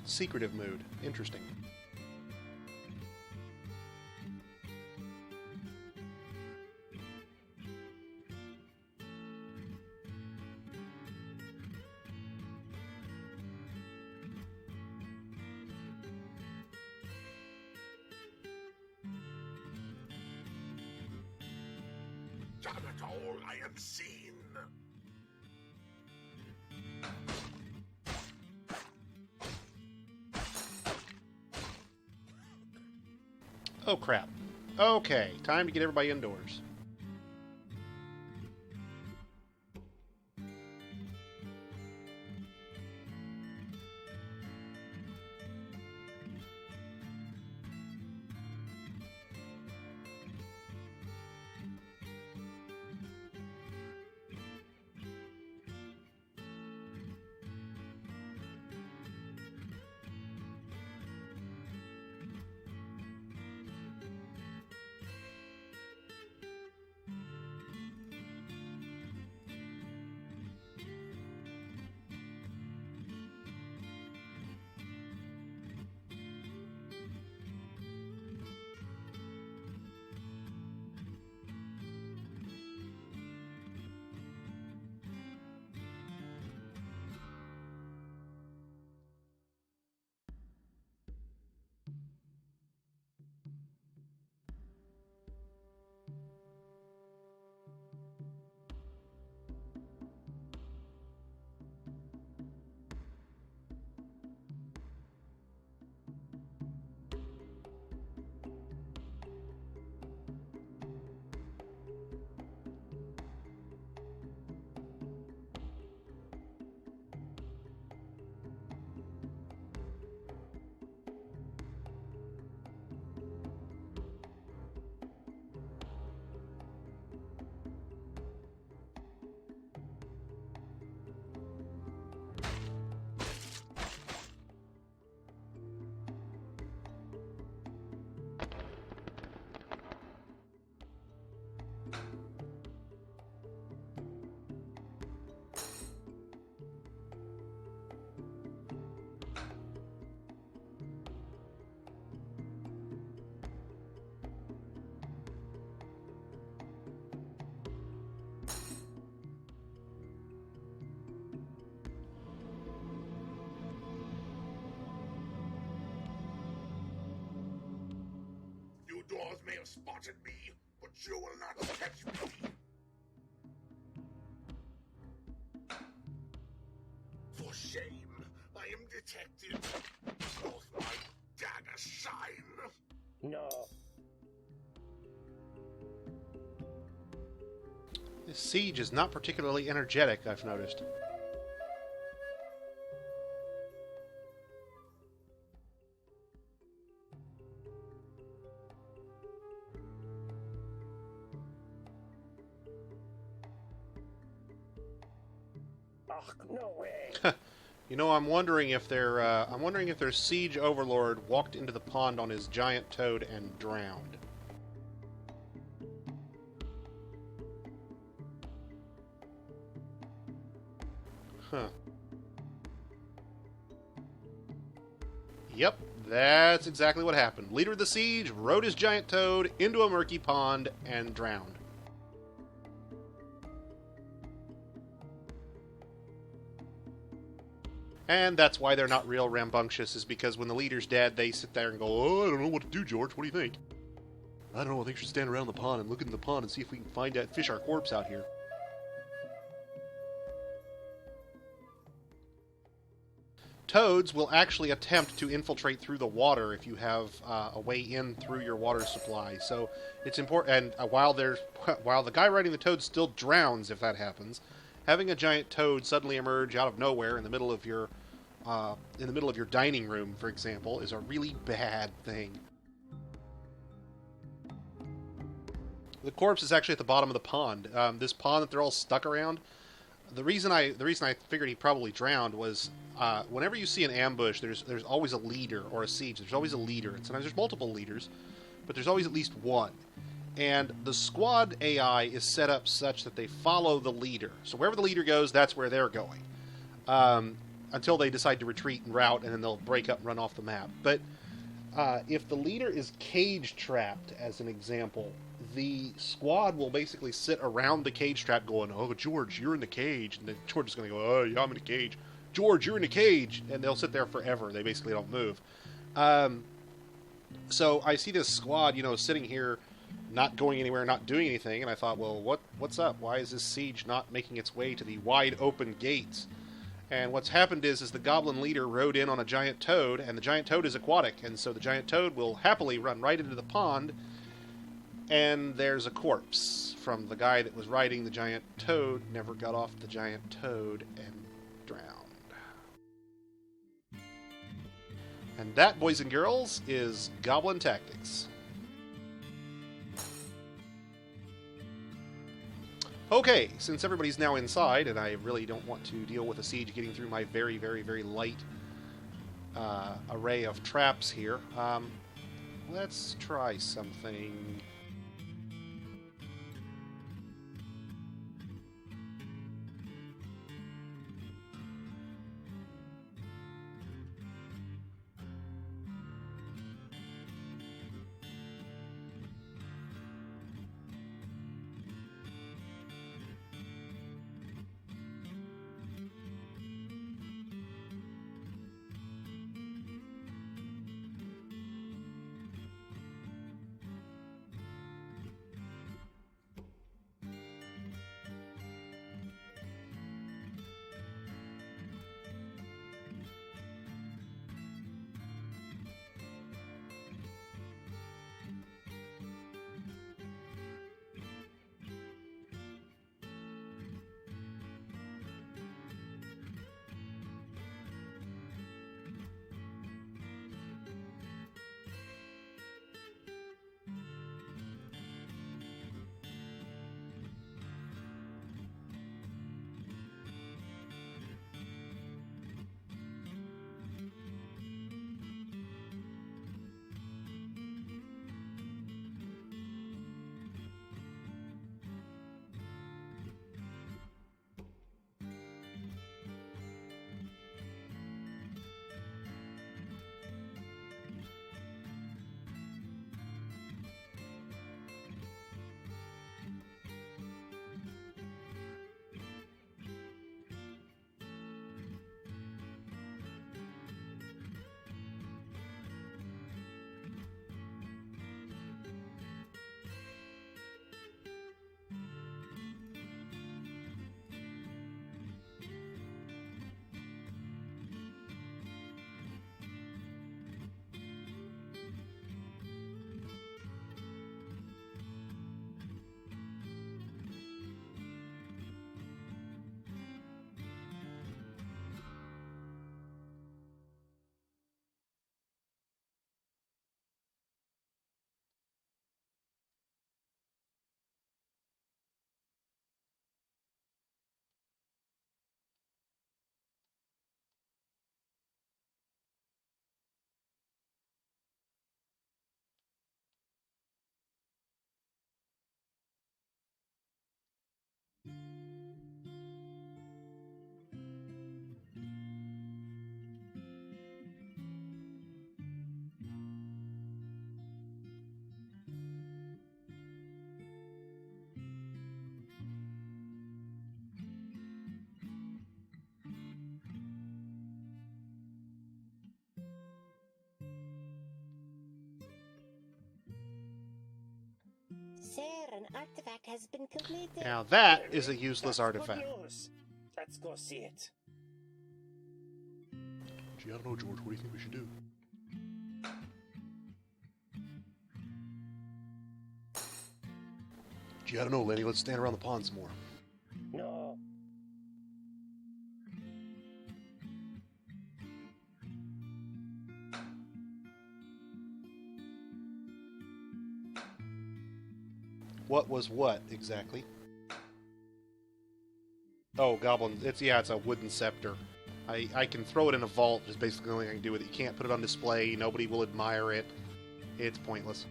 secretive mood. Interesting. Damn it all, I am seen. Oh, crap. Okay, time to get everybody indoors. You dwarves may have spotted me, but you will not catch me. For shame, I am detected. Both my daggers shine. No. This siege is not particularly energetic, I've noticed. Ugh, no way. You know, I'm wondering if their siege overlord walked into the pond on his giant toad and drowned. Huh. Yep, that's exactly what happened. Leader of the siege rode his giant toad into a murky pond and drowned. And that's why they're not real rambunctious, is because when the leader's dead, they sit there and go, "Oh, I don't know what to do, George. What do you think?" "I don't know. I think we should stand around the pond and look into the pond and see if we can find that fish our corpse out here." Toads will actually attempt to infiltrate through the water if you have a way in through your water supply. So it's important. And while the guy riding the toad still drowns, if that happens, having a giant toad suddenly emerge out of nowhere in the middle of your dining room, for example, is a really bad thing. The corpse is actually at the bottom of the pond. This pond that they're all stuck around. The reason I figured he probably drowned was whenever you see an ambush, there's always a leader or a siege. There's always a leader, and sometimes there's multiple leaders, but there's always at least one. And the squad AI is set up such that they follow the leader. So wherever the leader goes, that's where they're going. until they decide to retreat and rout, and then they'll break up and run off the map. But if the leader is cage trapped, as an example, the squad will basically sit around the cage trap going, "Oh, George, you're in the cage," and then George is going to go, "Oh, yeah, I'm in the cage. George, you're in the cage," and they'll sit there forever. They basically don't move. So I see this squad, sitting here, not going anywhere, not doing anything, and I thought, well, what's up? Why is this siege not making its way to the wide open gates? And what's happened is the goblin leader rode in on a giant toad, and the giant toad is aquatic, and so the giant toad will happily run right into the pond, and there's a corpse from the guy that was riding the giant toad, never got off the giant toad, and drowned. And that, boys and girls, is Goblin Tactics. Okay, since everybody's now inside, and I really don't want to deal with a siege getting through my very, very, very light array of traps here, let's try something. Sir, an artifact has been completed. Now that is a useless That's artifact. good news. Let's go see it. Gee, I don't know, George. What do you think we should do? Gee, I don't know, Lenny. Let's stand around the pond some more. No. What was what, exactly? Oh, goblin. It's a wooden scepter. I can throw it in a vault, is basically the only thing I can do with it. You can't put it on display, nobody will admire it. It's pointless.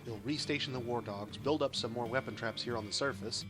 You'll restation the war dogs, build up some more weapon traps here on the surface.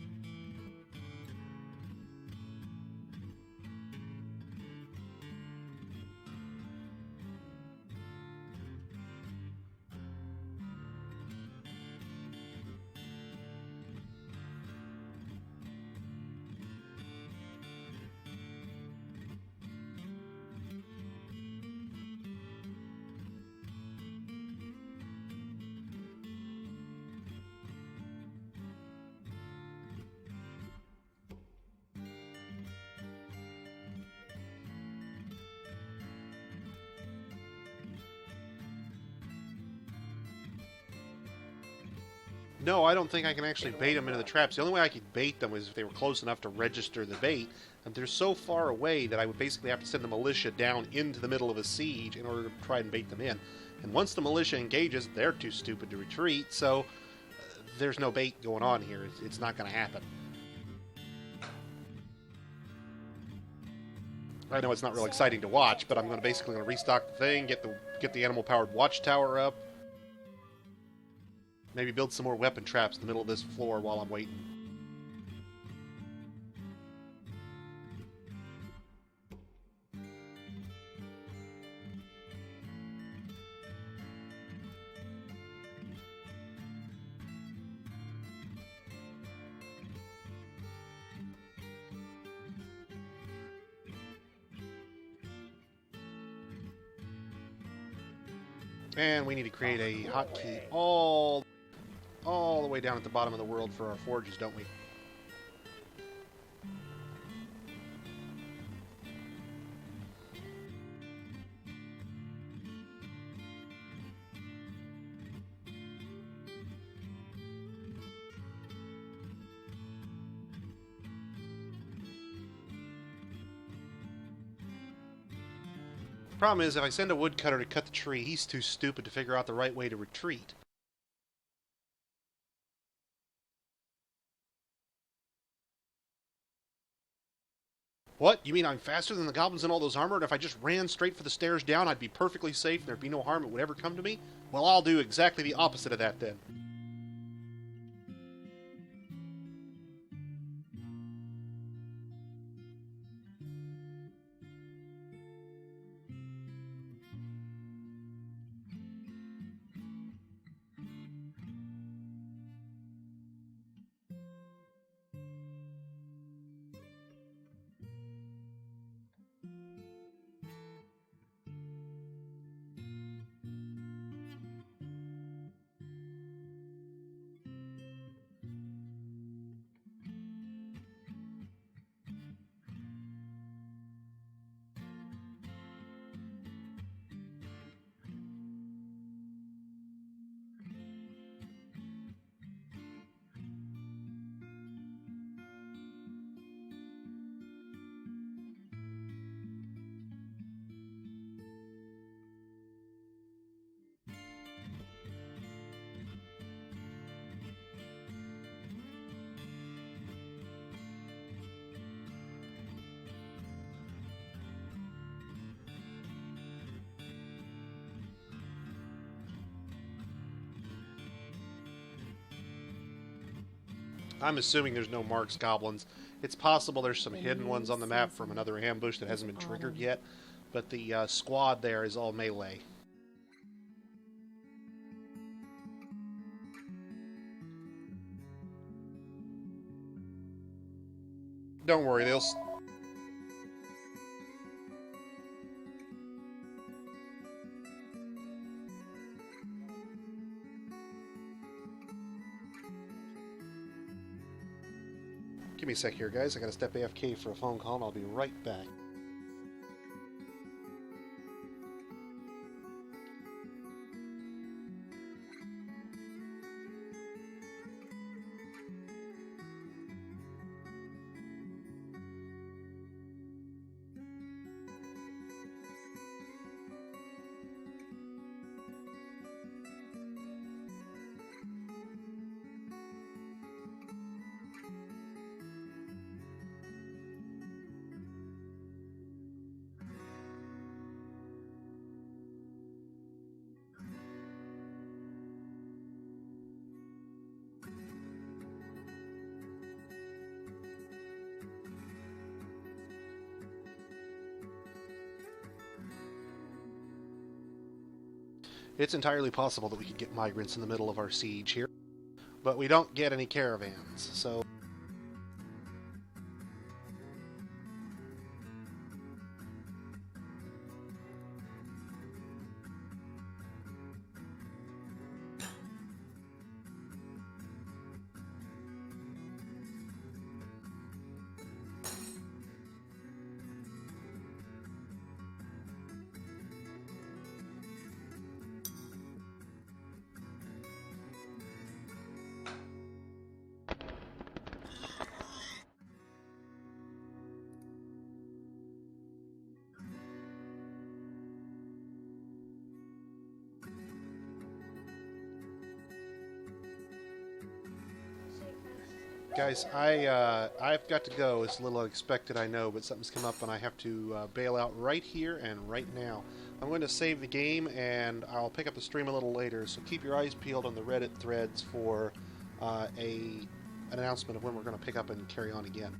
No, I don't think I can actually bait them into the traps. The only way I could bait them is if they were close enough to register the bait, and they're so far away that I would basically have to send the militia down into the middle of a siege in order to try and bait them in. And once the militia engages, they're too stupid to retreat, so there's no bait going on here. It's not going to happen. I know it's not real exciting to watch, but I'm basically going to restock the thing, get the animal-powered watchtower up, maybe build some more weapon traps in the middle of this floor while I'm waiting. And we need to create a hotkey all the way down at the bottom of the world for our forges, don't we? The problem is, if I send a woodcutter to cut the tree, he's too stupid to figure out the right way to retreat. What? You mean I'm faster than the goblins in all those armor, and if I just ran straight for the stairs down, I'd be perfectly safe and there'd be no harm that would ever come to me? Well, I'll do exactly the opposite of that then. I'm assuming there's no marks goblins. It's possible there's some hidden ones on the map from another ambush that hasn't been triggered yet, but the squad there is all melee. Don't worry, they'll... Give me a sec here, guys. I gotta step AFK for a phone call, and I'll be right back. It's entirely possible that we could get migrants in the middle of our siege here, but we don't get any caravans, so... Guys, I've got to go. It's a little unexpected, I know, but something's come up and I have to bail out right here and right now. I'm going to save the game and I'll pick up the stream a little later, so keep your eyes peeled on the Reddit threads for an announcement of when we're going to pick up and carry on again.